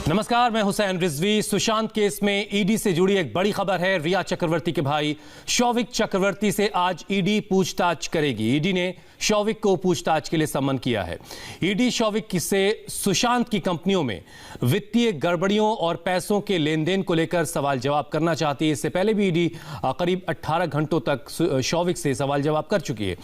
नमस्कार, मैं हुसैन रिजवी। सुशांत केस में ईडी से जुड़ी एक बड़ी खबर है। रिया चक्रवर्ती के भाई शौविक चक्रवर्ती से आज ईडी पूछताछ करेगी। ईडी ने शौविक को पूछताछ के लिए सम्मन किया है। ईडी शौविक से सुशांत की कंपनियों में वित्तीय गड़बड़ियों और पैसों के लेन देन को लेकर सवाल जवाब करना चाहती है। इससे पहले भी ईडी करीब 18 घंटों तक शौविक से सवाल जवाब कर चुकी है।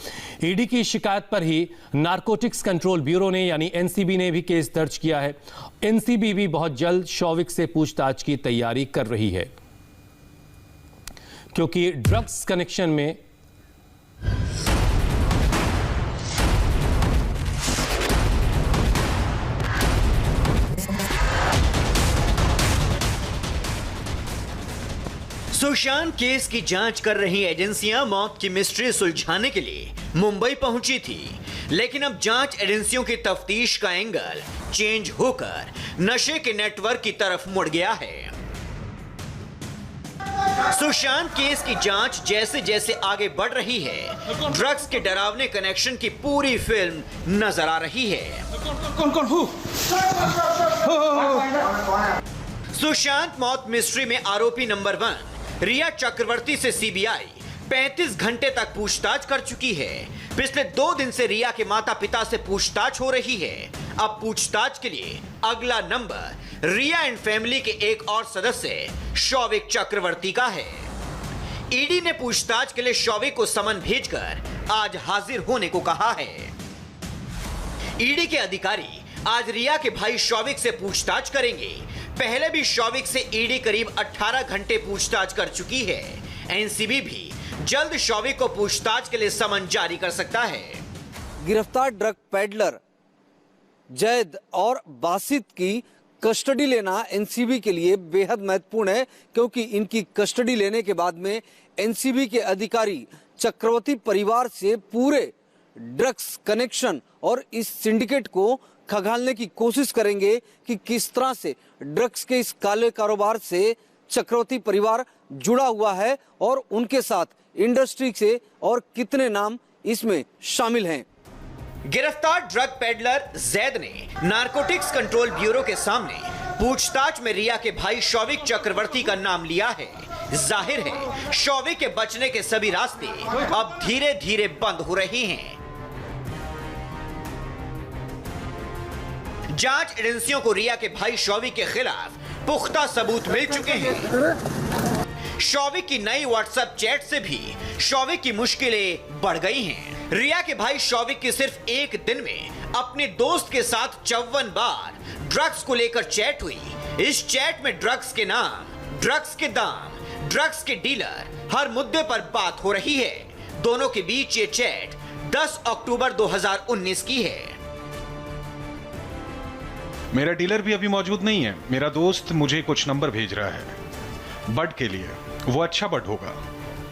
ईडी की शिकायत पर ही नारकोटिक्स कंट्रोल ब्यूरो ने यानी एनसीबी ने भी केस दर्ज किया है। एनसीबी भी बहुत जल्द शौविक से पूछताछ की तैयारी कर रही है, क्योंकि ड्रग्स कनेक्शन में सुशांत केस की जांच कर रही एजेंसियां मौत की मिस्ट्री सुलझाने के लिए मुंबई पहुंची थी, लेकिन अब जांच एजेंसियों की तफ्तीश का एंगल चेंज होकर नशे के नेटवर्क की तरफ मुड़ गया है। सुशांत केस की जांच जैसे जैसे आगे बढ़ रही है, ड्रग्स के डरावने कनेक्शन की पूरी फिल्म नजर आ रही है। कौन सुशांत मौत मिस्ट्री में आरोपी नंबर 1 रिया चक्रवर्ती से सीबीआई 35 घंटे तक पूछताछ कर चुकी है। पिछले 2 दिन से रिया के माता पिता से पूछताछ हो रही है। अब पूछताछ के लिए अगला नंबर रिया एंड फैमिली के एक और सदस्य शौविक चक्रवर्ती का है। ईडी ने पूछताछ के लिए शौविक को समन भेजकर आज हाजिर होने को कहा है। ईडी के अधिकारी आज रिया के भाई शौविक से पूछताछ करेंगे। पहले भी शौविक से ईडी करीब 18 घंटे पूछताछ कर चुकी है। एनसीबी भी जल्द शौविक को पूछताछ के लिए समन जारी कर सकता है। गिरफ्तार ड्रग पेडलर जैद और बासित की कस्टडी लेना एनसीबी के लिए बेहद महत्वपूर्ण है, क्योंकि इनकी कस्टडी लेने के बाद में एनसीबी के अधिकारी चक्रवर्ती परिवार से पूरे ड्रग्स कनेक्शन और इस सिंडिकेट को खंगालने की कोशिश करेंगे कि किस तरह से ड्रग्स के इस काले कारोबार से चक्रवर्ती परिवार जुड़ा हुआ है और उनके साथ इंडस्ट्री से और कितने नाम इसमें शामिल हैं। गिरफ्तार ड्रग पेडलर जैद ने नारकोटिक्स कंट्रोल ब्यूरो के सामने पूछताछ में रिया के भाई शौविक चक्रवर्ती का नाम लिया है। जाहिर है शौविक के बचने के सभी रास्ते अब धीरे धीरे बंद हो रहे हैं। जांच एजेंसियों को रिया के भाई शौविक के खिलाफ पुख्ता सबूत मिल चुके हैं। शौविक की नई व्हाट्सएप चैट से भी शौविक की मुश्किलें बढ़ गई हैं। रिया के भाई शौविक की सिर्फ एक दिन में अपने दोस्त के साथ 54 बार ड्रग्स को लेकर चैट हुई। इस चैट में ड्रग्स के नाम, ड्रग्स के दाम, ड्रग्स के डीलर, हर मुद्दे पर बात हो रही है। दोनों के बीच ये चैट 10 अक्टूबर 2019 की है। मेरा डीलर भी अभी मौजूद नहीं है। मेरा दोस्त मुझे कुछ नंबर भेज रहा है बड के लिए। वो अच्छा बड होगा।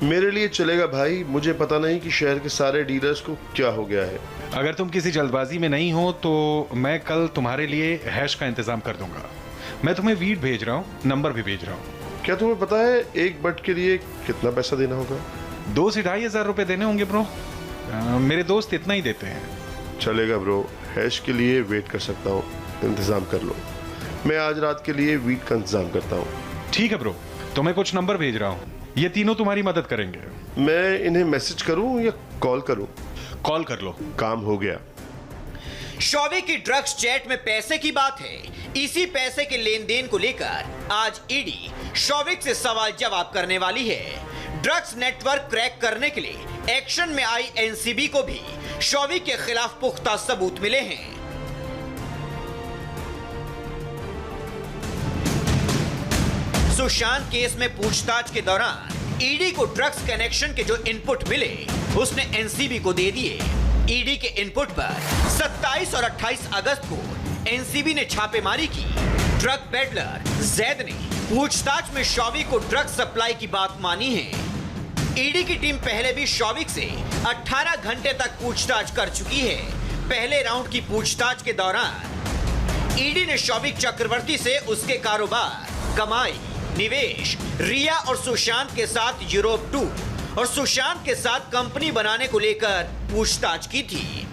मेरे लिए चलेगा भाई। मुझे पता नहीं कि शहर के सारे डीलर्स को क्या हो गया है। अगर तुम किसी जल्दबाजी में नहीं हो तो मैं कल तुम्हारे लिए हैश का इंतजाम कर दूंगा। मैं तुम्हें वीड भेज रहा हूँ, नंबर भी भेज रहा हूँ। क्या तुम्हें पता है एक बड के लिए कितना पैसा देना होगा? 2 से 2.5 हजार रुपए देने होंगे ब्रो। मेरे दोस्त इतना ही देते हैं। चलेगा ब्रो, हैश के लिए वेट कर सकता हूँ। इंतजाम कर लो। मैं आज रात के लिए वीट का इंतजाम करता हूँ। ठीक है ब्रो, तो मैं कुछ नंबर भेज रहा हूँ। ये तीनों तुम्हारी मदद करेंगे। मैं इन्हें मैसेज करूँ या कॉल करूँ? कॉल कर लो। काम हो गया। शौविक की ड्रग्स चैट में पैसे की बात है। इसी पैसे के लेन देन को लेकर आज ईडी शौविक से सवाल जवाब करने वाली है। ड्रग्स नेटवर्क क्रैक करने के लिए एक्शन में आई एनसीबी को भी शौविक के खिलाफ पुख्ता सबूत मिले हैं। सुशांत केस में पूछताछ के दौरान ईडी को ड्रग्स कनेक्शन के जो इनपुट मिले उसने एनसीबी को दे दिए। ईडी के इनपुट पर 27 और 28 अगस्त को एनसीबी ने छापेमारी की। ड्रग पेडलर जैद ने पूछताछ में शौविक को ड्रग्स सप्लाई की बात मानी है। ईडी की टीम पहले भी शौविक से 18 घंटे तक पूछताछ कर चुकी है। पहले राउंड की पूछताछ के दौरान ईडी ने शौविक चक्रवर्ती से उसके कारोबार, कमाई, निवेश, रिया और सुशांत के साथ यूरोप टूर और सुशांत के साथ कंपनी बनाने को लेकर पूछताछ की थी।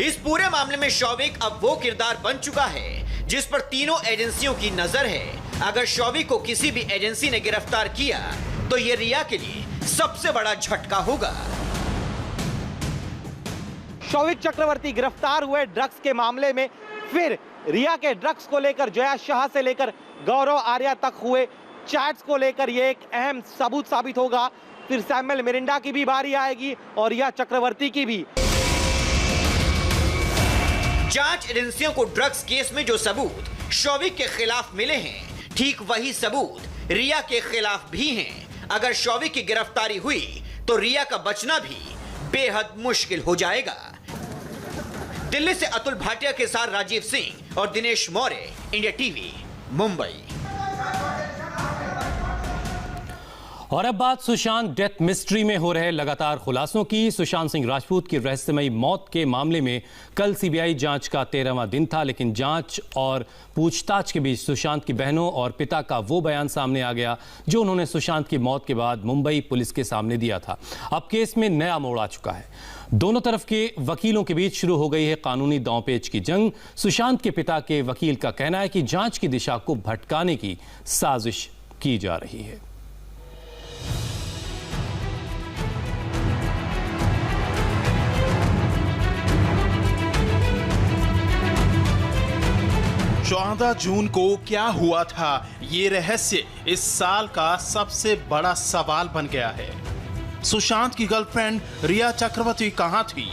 इस पूरे मामले में शौविक अब वो किरदार बन चुका है जिस पर तीनों एजेंसियों की नजर है। अगर शौविक को किसी भी एजेंसी ने गिरफ्तार किया तो ये रिया के लिए सबसे बड़ा झटका होगा। शौविक चक्रवर्ती गिरफ्तार हुए ड्रग्स के मामले में, फिर रिया के ड्रग्स को लेकर जया शाह से लेकर गौरव आर्या तक हुए चैट्स को लेकर यह एक अहम सबूत साबित होगा। फिर सैमुअल मिरिंडा की भी बारी आएगी और रिया चक्रवर्ती की भी। जांच एजेंसियों को ड्रग्स केस में जो सबूत शौविक के खिलाफ मिले हैं, ठीक वही सबूत रिया के खिलाफ भी हैं। अगर शौविक की गिरफ्तारी हुई तो रिया का बचना भी बेहद मुश्किल हो जाएगा। दिल्ली से अतुल भाटिया के साथ राजीव सिंह और दिनेश मौर्य, इंडिया टीवी, मुंबई। और अब बात सुशांत डेथ मिस्ट्री में हो रहे लगातार खुलासों की। सुशांत सिंह राजपूत की रहस्यमयी मौत के मामले में कल सीबीआई जांच का 13वां दिन था, लेकिन जांच और पूछताछ के बीच सुशांत की बहनों और पिता का वो बयान सामने आ गया जो उन्होंने सुशांत की मौत के बाद मुंबई पुलिस के सामने दिया था। अब केस में नया मोड़ आ चुका है। दोनों तरफ के वकीलों के बीच शुरू हो गई है कानूनी दांवपेच की जंग। सुशांत के पिता के वकील का कहना है कि जांच की दिशा को भटकाने की साजिश की जा रही है। चौदह जून को क्या हुआ था, ये रहस्य इस साल का सबसे बड़ा सवाल बन गया है। सुशांत की गर्लफ्रेंड रिया चक्रवर्ती कहां थी?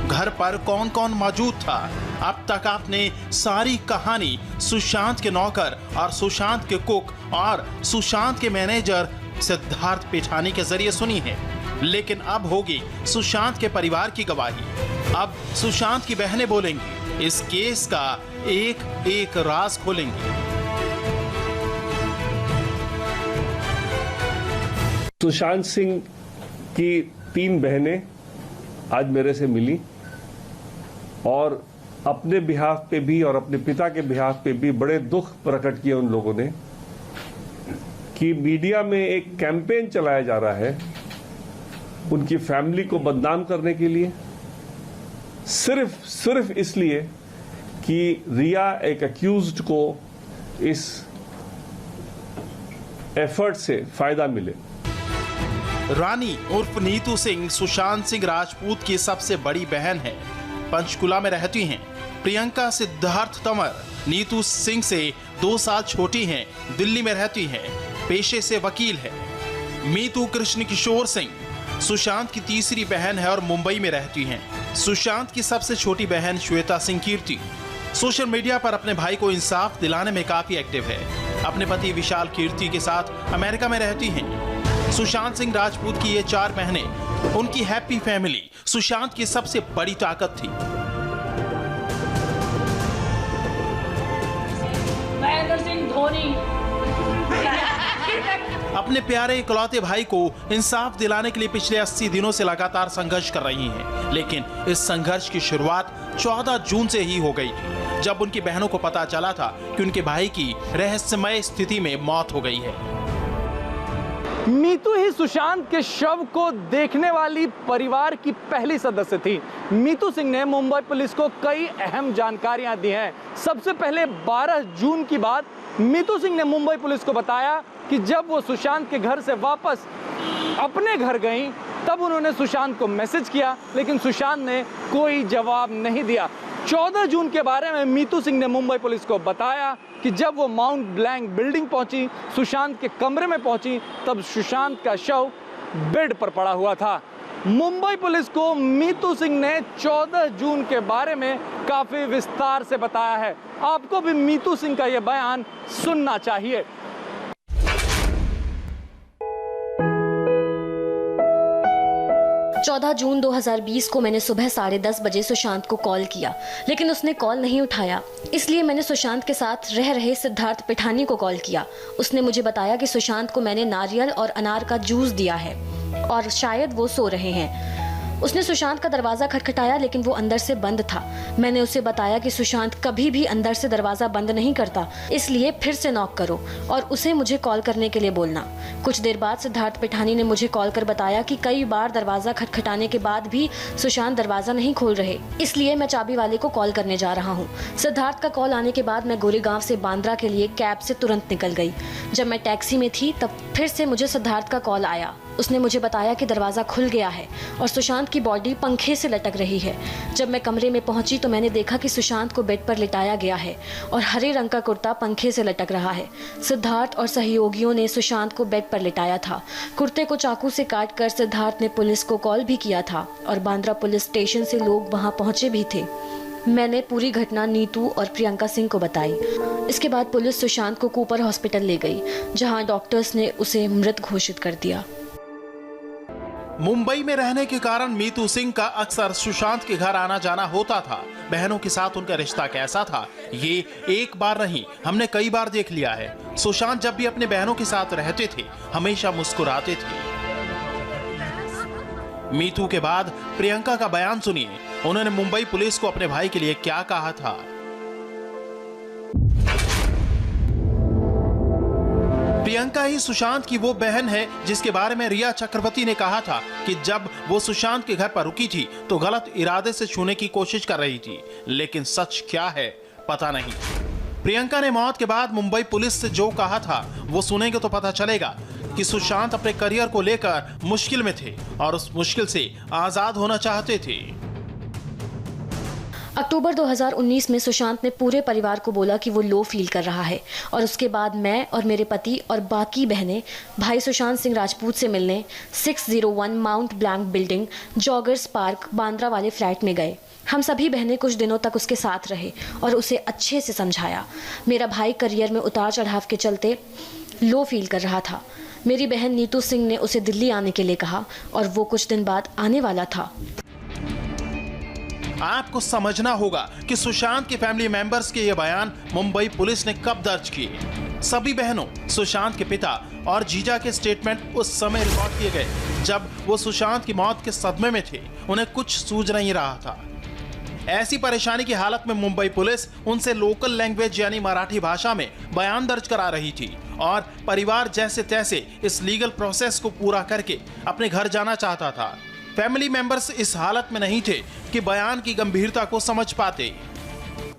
घर पर कौन कौन मौजूद था? अब तक आपने सारी कहानी सुशांत के नौकर और सुशांत के कुक और सुशांत के मैनेजर सिद्धार्थ पिठानी के जरिए सुनी है, लेकिन अब होगी सुशांत के परिवार की गवाही। अब सुशांत की बहनें बोलेंगी, इस केस का एक एक राज खोलेंगे। सुशांत सिंह की 3 बहनें आज मेरे से मिली और अपने बिहाफ पे भी और अपने पिता के बिहाफ पे भी बड़े दुख प्रकट किए उन लोगों ने कि मीडिया में एक कैंपेन चलाया जा रहा है उनकी फैमिली को बदनाम करने के लिए, सिर्फ इसलिए कि रिया एक अक्यूज्ड को इस एफर्ट से फायदा मिले। रानी उर्फ नीतू सिंह सुशांत सिंह राजपूत की सबसे बड़ी बहन है। पंचकुला में रहती हैं। प्रियंका सिद्धार्थ तंवर नीतू सिंह से 2 साल छोटी हैं, दिल्ली में रहती हैं, पेशे से वकील है। मीतू कृष्ण किशोर सिंह सुशांत की तीसरी बहन है और मुंबई में रहती हैं। सुशांत की सबसे छोटी बहन श्वेता सिंह कीर्ति सोशल मीडिया पर अपने भाई को इंसाफ दिलाने में काफी एक्टिव है। अपने पति विशाल कीर्ति के साथ अमेरिका में रहती हैं। सुशांत सिंह राजपूत की ये 4 बहनें, उनकी हैप्पी फैमिली सुशांत की सबसे बड़ी ताकत थी। महेंद्र सिंह धोनी अपने प्यारे इकलौते भाई को इंसाफ दिलाने के लिए पिछले 80 दिनों से लगातार संघर्ष कर रही हैं। लेकिन इस संघर्ष की शुरुआत 14 जून से ही हो गई थी, जब उनकी बहनों को पता चला था कि उनके भाई की रहस्यमय स्थिति में मौत हो गई है। मीतू ही सुशांत के शव को देखने वाली परिवार की पहली सदस्य थी। मीतू सिंह ने मुंबई पुलिस को कई अहम जानकारियां दी हैं। सबसे पहले 12 जून की बात मीतू सिंह ने मुंबई पुलिस को बताया कि जब वो सुशांत के घर से वापस अपने घर गईं, तब उन्होंने सुशांत को मैसेज किया, लेकिन सुशांत ने कोई जवाब नहीं दिया। 14 जून के बारे में मीतू सिंह ने मुंबई पुलिस को बताया कि जब वो माउंट ब्लैंक बिल्डिंग पहुंची, सुशांत के कमरे में पहुंची, तब सुशांत का शव बेड पर पड़ा हुआ था। मुंबई पुलिस को मीतू सिंह ने 14 जून के बारे में काफी विस्तार से बताया है। आपको भी मीतू सिंह का यह बयान सुनना चाहिए। चौदह जून 2020 को मैंने सुबह 10:30 बजे सुशांत को कॉल किया, लेकिन उसने कॉल नहीं उठाया। इसलिए मैंने सुशांत के साथ रह रहे सिद्धार्थ पिठानी को कॉल किया। उसने मुझे बताया कि सुशांत को मैंने नारियल और अनार का जूस दिया है और शायद वो सो रहे हैं। उसने सुशांत का दरवाजा खटखटाया, लेकिन वो अंदर से बंद था। मैंने उसे बताया कि सुशांत कभी भी अंदर से दरवाजा बंद नहीं करता, इसलिए फिर से नॉक करो और उसे मुझे कॉल करने के लिए बोलना। कुछ देर बाद सिद्धार्थ पिठानी ने मुझे कॉल कर बताया कि कई बार दरवाजा खटखटाने के बाद भी सुशांत दरवाजा नहीं खोल रहे, इसलिए मैं चाबी वाले को कॉल करने जा रहा हूँ। सिद्धार्थ का कॉल आने के बाद मैं गोरेगांव से बांद्रा के लिए कैब से तुरंत निकल गई। जब मैं टैक्सी में थी तब फिर से मुझे सिद्धार्थ का कॉल आया। उसने मुझे बताया कि दरवाजा खुल गया है और सुशांत की बॉडी पंखे से लटक रही है। जब मैं कमरे में पहुंची तो मैंने देखा कि सुशांत को बेड पर लिटाया गया है और हरे रंग का कुर्ता पंखे से लटक रहा है। सिद्धार्थ और सहयोगियों ने सुशांत को बेड पर लिटाया था। कुर्ते को चाकू से काटकर सिद्धार्थ ने पुलिस को कॉल भी किया था और बांद्रा पुलिस स्टेशन से लोग वहां पहुंचे भी थे। मैंने पूरी घटना नीतू और प्रियंका सिंह को बताई। इसके बाद पुलिस सुशांत को कूपर हॉस्पिटल ले गई, जहां डॉक्टर्स ने उसे मृत घोषित कर दिया। मुंबई में रहने के कारण मीतू सिंह का अक्सर सुशांत के घर आना जाना होता था। बहनों के साथ उनका रिश्ता कैसा था, ये एक बार नहीं हमने कई बार देख लिया है। सुशांत जब भी अपने बहनों के साथ रहते थे हमेशा मुस्कुराते थे। मीतू के बाद प्रियंका का बयान सुनिए। उन्होंने मुंबई पुलिस को अपने भाई के लिए क्या कहा था। प्रियंका ही सुशांत की वो बहन है जिसके बारे में रिया चक्रवर्ती ने कहा था कि जब वो सुशांत के घर पर रुकी थी तो गलत इरादे से छूने की कोशिश कर रही थी, लेकिन सच क्या है पता नहीं। प्रियंका ने मौत के बाद मुंबई पुलिस से जो कहा था वो सुनेंगे तो पता चलेगा कि सुशांत अपने करियर को लेकर मुश्किल में थे और उस मुश्किल से आजाद होना चाहते थे। अक्टूबर 2019 में सुशांत ने पूरे परिवार को बोला कि वो लो फील कर रहा है और उसके बाद मैं और मेरे पति और बाकी बहनें भाई सुशांत सिंह राजपूत से मिलने 601 mount blank building, joggers park, Bandra वाले फ्लैट में गए। हम सभी बहनें कुछ दिनों तक उसके साथ रहे और उसे अच्छे से समझाया। मेरा भाई करियर में उतार चढ़ाव के चलते लो फील कर रहा था। मेरी बहन नीतू सिंह ने उसे दिल्ली आने के लिए कहा और वो कुछ दिन बाद आने वाला था। आपको समझना होगा कि सुशांत के फैमिली मेंबर्स के ये बयान मुंबई पुलिस ने कब दर्ज किए। सभी बहनों, सुशांत के पिता और जीजा के स्टेटमेंट उस समय रिकॉर्ड किए गए जब वो सुशांत की मौत के सदमे में थे। उन्हें कुछ सूझ नहीं रहा था। ऐसी परेशानी की हालत में मुंबई पुलिस उनसे लोकल लैंग्वेज यानी मराठी भाषा में बयान दर्ज करा रही थी और परिवार जैसे तैसे इस लीगल प्रोसेस को पूरा करके अपने घर जाना चाहता था। फैमिली मेंबर्स इस हालत में नहीं थे कि बयान की गंभीरता को समझ पाते।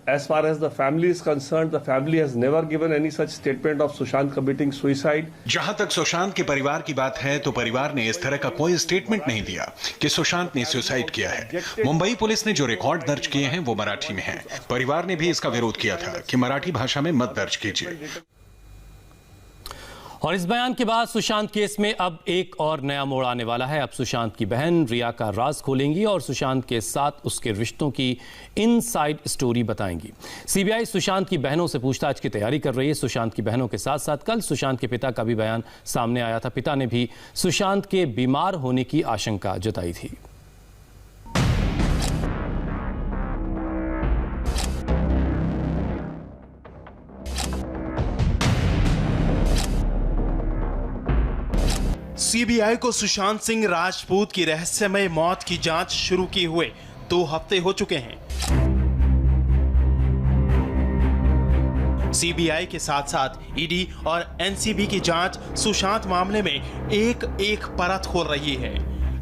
As far as the family is concerned, the family has never given any such statement of Sushant committing suicide. जहां तक सुशांत के परिवार की बात है तो परिवार ने इस तरह का कोई स्टेटमेंट नहीं दिया कि सुशांत ने सुसाइड किया है। मुंबई पुलिस ने जो रिकॉर्ड दर्ज किए हैं वो मराठी में हैं। परिवार ने भी इसका विरोध किया था कि मराठी भाषा में मत दर्ज कीजिए। और इस बयान के बाद सुशांत केस में अब एक और नया मोड़ आने वाला है। अब सुशांत की बहन रिया का राज खोलेंगी और सुशांत के साथ उसके रिश्तों की इनसाइड स्टोरी बताएंगी। सीबीआई सुशांत की बहनों से पूछताछ की तैयारी कर रही है। सुशांत की बहनों के साथ साथ कल सुशांत के पिता का भी बयान सामने आया था। पिता ने भी सुशांत के बीमार होने की आशंका जताई थी। सीबीआई को सुशांत सिंह राजपूत की रहस्यमय मौत की जांच शुरू किए हुए 2 हफ्ते हो चुके हैं। सीबीआई के साथ साथ ईडी और एनसीबी की जांच सुशांत मामले में एक एक परत खोल रही है।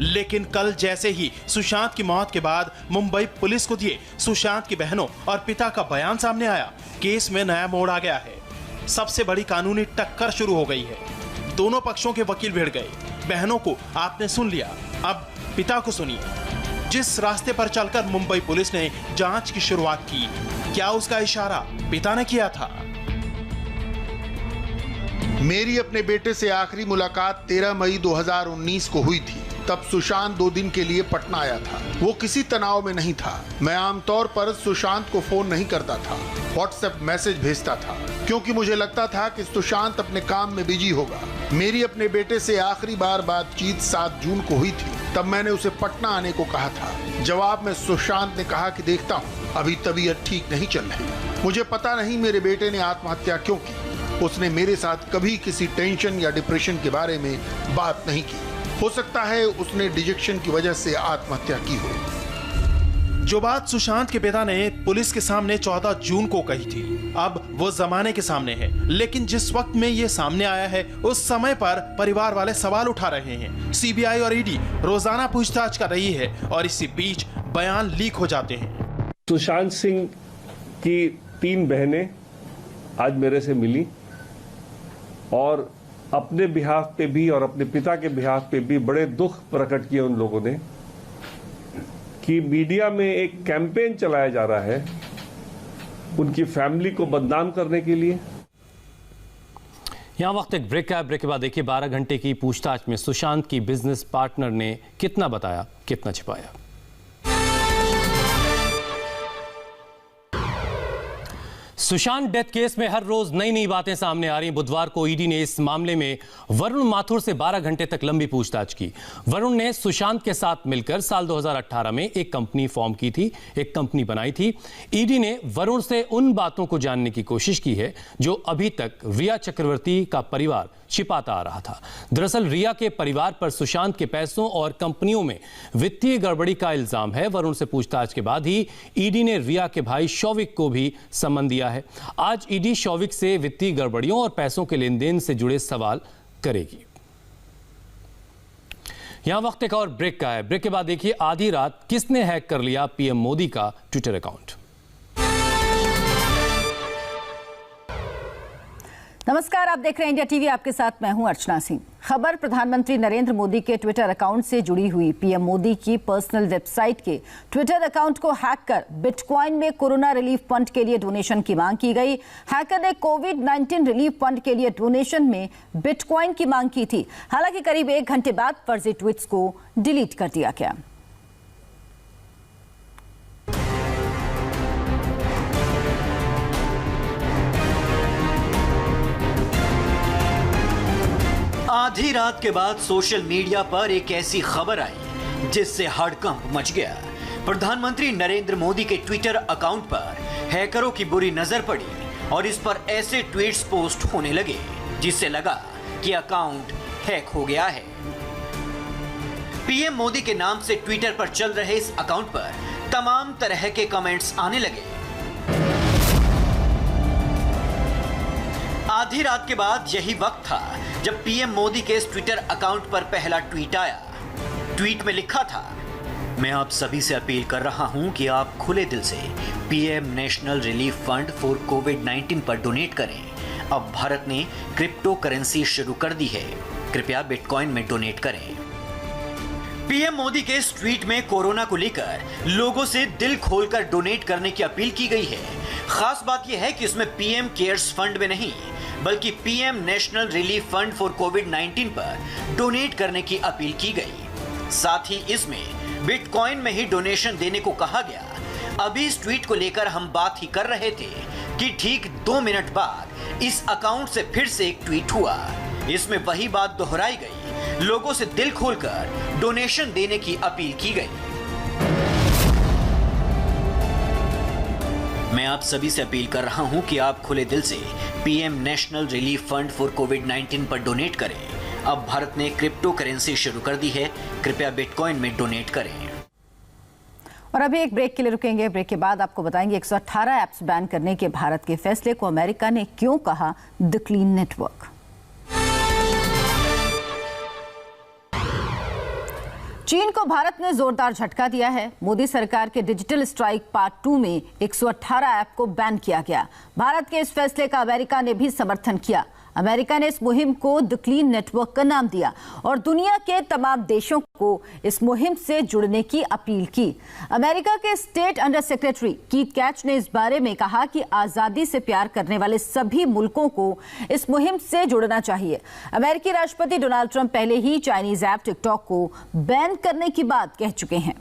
लेकिन कल जैसे ही सुशांत की मौत के बाद मुंबई पुलिस को दिए सुशांत की बहनों और पिता का बयान सामने आया, केस में नया मोड़ आ गया है। सबसे बड़ी कानूनी टक्कर शुरू हो गई है। दोनों पक्षों के वकील भिड़ गए। बहनों को आपने सुन लिया, अब पिता को सुनिए। जिस रास्ते पर चलकर मुंबई पुलिस ने जांच की शुरुआत की, क्या उसका इशारा पिता ने किया था? मेरी अपने बेटे से आखिरी मुलाकात 13 मई 2019 को हुई थी। तब सुशांत 2 दिन के लिए पटना आया था। वो किसी तनाव में नहीं था। मैं आमतौर पर सुशांत को फोन नहीं करता था, व्हाट्सएप मैसेज भेजता था, क्योंकि मुझे लगता था कि सुशांत अपने काम में बिजी होगा। मेरी अपने बेटे से आखिरी बार बातचीत 7 जून को हुई थी। तब मैंने उसे पटना आने को कहा था। जवाब में सुशांत ने कहा कि देखता हूँ, अभी तबीयत ठीक नहीं चल रही। मुझे पता नहीं मेरे बेटे ने आत्महत्या क्यों की। उसने मेरे साथ कभी किसी टेंशन या डिप्रेशन के बारे में बात नहीं की। हो सकता है उसने डिजेक्शन की वजह से आत्महत्या की हो। जो बात सुशांत के पिता ने पुलिस के सामने 14 जून को कही थी, अब वो जमाने के सामने है। लेकिन जिस वक्त में ये सामने आया है, उस समय पर परिवार वाले सवाल उठा रहे हैं। सीबीआई और ईडी रोजाना पूछताछ कर रही है और इसी बीच बयान लीक हो जाते हैं। सुशांत सिंह की 3 बहनें आज मेरे से मिली और अपने बिहाफ पे भी और अपने पिता के बिहाफ पे भी बड़े दुख प्रकट किए उन लोगों ने कि मीडिया में एक कैंपेन चलाया जा रहा है उनकी फैमिली को बदनाम करने के लिए। यहां वक्त एक ब्रेक है। ब्रेक के बाद देखिए 12 घंटे की पूछताछ में सुशांत की बिजनेस पार्टनर ने कितना बताया, कितना छिपाया। सुशांत डेथ केस में हर रोज नई नई बातें सामने आ रही हैं। बुधवार को ईडी ने इस मामले में वरुण माथुर से 12 घंटे तक लंबी पूछताछ की। वरुण ने सुशांत के साथ मिलकर साल 2018 में एक कंपनी फॉर्म की थी, एक कंपनी बनाई थी। ईडी ने वरुण से उन बातों को जानने की कोशिश की है जो अभी तक रिया चक्रवर्ती का परिवार छिपाता आ रहा था। दरअसल रिया के परिवार पर सुशांत के पैसों और कंपनियों में वित्तीय गड़बड़ी का इल्जाम है। वरुण से पूछताछ के बाद ही ईडी ने रिया के भाई शौविक को भी सम्मन दिया है। आज ईडी शौविक से वित्तीय गड़बड़ियों और पैसों के लेन देन से जुड़े सवाल करेगी। यहां वक्त एक और ब्रेक का है। ब्रेक के बाद देखिए आधी रात किसने हैक कर लिया पीएम मोदी का ट्विटर अकाउंट। नमस्कार, आप देख रहे हैं इंडिया टीवी। आपके साथ मैं हूं अर्चना सिंह। खबर प्रधानमंत्री नरेंद्र मोदी के ट्विटर अकाउंट से जुड़ी हुई। पीएम मोदी की पर्सनल वेबसाइट के ट्विटर अकाउंट को हैक कर बिटकॉइन में कोरोना रिलीफ फंड के लिए डोनेशन की मांग की गई। हैकर ने कोविड-19 रिलीफ फंड के लिए डोनेशन में बिटकॉइन की मांग की थी। हालांकि करीब 1 घंटे बाद फर्जी ट्वीट्स को डिलीट कर दिया गया। आधी रात के बाद सोशल मीडिया पर एक ऐसी खबर आई जिससे हड़कंप मच गया। प्रधानमंत्री नरेंद्र मोदी के ट्विटर अकाउंट पर हैकरों की बुरी नजर पड़ी और इस पर ऐसे ट्वीट्स पोस्ट होने लगे जिससे लगा कि अकाउंट हैक हो गया है। पीएम मोदी के नाम से ट्विटर पर चल रहे इस अकाउंट पर तमाम तरह के कमेंट्स आने लगे। आधी रात के बाद यही वक्त था जब पीएम मोदी के इस ट्विटर अकाउंट पर पहला ट्वीट आया। ट्वीट में लिखा था, मैं आप सभी से अपील कर रहा हूं कि आप खुले दिल से PM national relief fund for कोविड-19 पर डोनेट करें। अब भारत ने क्रिप्टो करेंसी शुरू कर दी है, कृपया बिटकॉइन में डोनेट करें। पीएम मोदी के इस ट्वीट में कोरोना को लेकर लोगों से दिल खोलकर डोनेट करने की अपील की गई है। खास बात यह है कि इसमें पीएम केयर्स फंड में नहीं बल्कि PM national relief fund for कोविड-19 पर डोनेट करने की अपील की गई। साथ ही इसमें बिटकॉइन में ही डोनेशन देने को कहा गया। अभी इस ट्वीट को लेकर हम बात ही कर रहे थे कि ठीक 2 मिनट बाद इस अकाउंट से फिर से एक ट्वीट हुआ। इसमें वही बात दोहराई गई, लोगों से दिल खोलकर डोनेशन देने की अपील की गई। मैं आप सभी से अपील कर रहा हूं कि आप खुले दिल से PM national relief fund for कोविड-19 पर डोनेट करें। अब भारत ने क्रिप्टो करेंसी शुरू कर दी है, कृपया बिटकॉइन में डोनेट करें। और अभी एक ब्रेक के लिए रुकेंगे। ब्रेक के बाद आपको बताएंगे 118 ऐप्स बैन करने के भारत के फैसले को अमेरिका ने क्यों कहा द क्लीन नेटवर्क। चीन को भारत ने जोरदार झटका दिया है। मोदी सरकार के डिजिटल स्ट्राइक पार्ट 2 में 118 ऐप को बैन किया गया। भारत के इस फैसले का अमेरिका ने भी समर्थन किया। अमेरिका ने इस मुहिम को द क्लीन नेटवर्क का नाम दिया और दुनिया के तमाम देशों को इस मुहिम से जुड़ने की अपील की। अमेरिका के state under secretary Keith catch ने इस बारे में कहा कि आजादी से प्यार करने वाले सभी मुल्कों को इस मुहिम से जुड़ना चाहिए। अमेरिकी राष्ट्रपति डोनाल्ड ट्रंप पहले ही चाइनीज ऐप टिकटॉक को बैन करने की बात कह चुके हैं।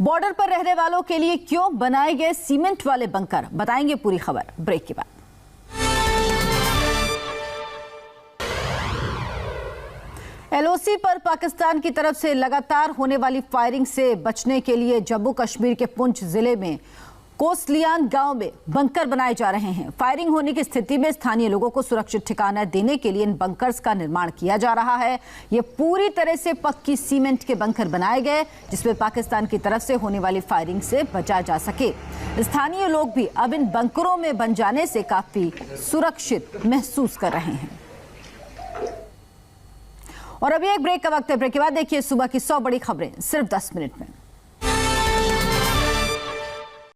बॉर्डर पर रहने वालों के लिए क्यों बनाए गए सीमेंट वाले बंकर, बताएंगे पूरी खबर ब्रेक के बाद। एलओसी पर पाकिस्तान की तरफ से लगातार होने वाली फायरिंग से बचने के लिए जम्मू कश्मीर के पुंछ जिले में कोसलियान गांव में बंकर बनाए जा रहे हैं। फायरिंग होने की स्थिति में स्थानीय लोगों को सुरक्षित ठिकाना देने के लिए इन बंकर्स का निर्माण किया जा रहा है। ये पूरी तरह से पक्की सीमेंट के बंकर बनाए गए जिसमें पाकिस्तान की तरफ से होने वाली फायरिंग से बचा जा सके। स्थानीय लोग भी अब इन बंकरों में बन जाने से काफी सुरक्षित महसूस कर रहे हैं। और अभी एक ब्रेक का वक्त है। ब्रेक के बाद देखिए सुबह की 100 बड़ी खबरें सिर्फ 10 मिनट में।